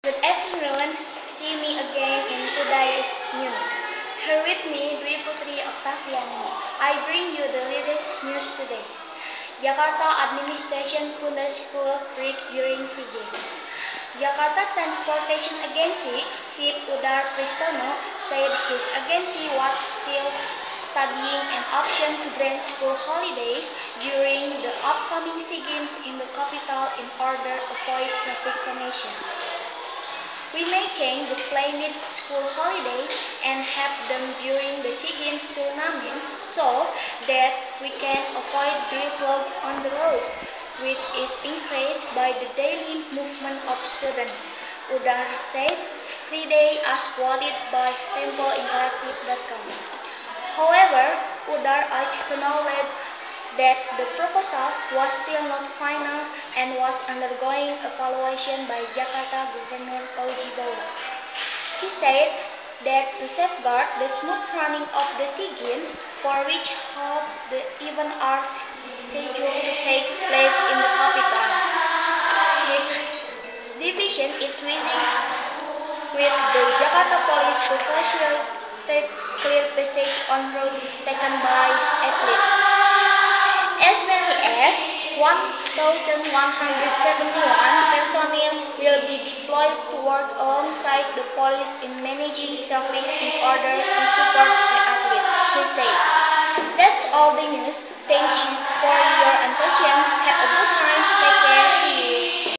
Good afternoon. See me again in today's news. Here with me, Dwi Putri Octaviani. I bring you the latest news today. Jakarta Administration Punder School wrecked during SEA Games. Jakarta Transportation Agency Chief Udar Pristono said his agency was still studying an option to grant school holidays during the upcoming SEA Games in the capital in order to avoid traffic congestion. We may change the planned school holidays and have them during the SEA Games tournament so that we can avoid gridlock on the roads, which is increased by the daily movement of students, Udar said Friday as quoted by TempoInteractive.com. However, Udar acknowledged that the proposal was still not final and was undergoing evaluation by Jakarta Governor Fauzi Bowo. He said that to safeguard the smooth running of the SEA Games, for which half the event are scheduled to take place in the capital, his division is liaising with the Jakarta Police to facilitate clear passage on routes taken by athletes. As many as 1,171 personnel will be deployed to work alongside the police in managing traffic in order to support the athletes, he said. That's all the news. Thanks for your attention. Have a good time.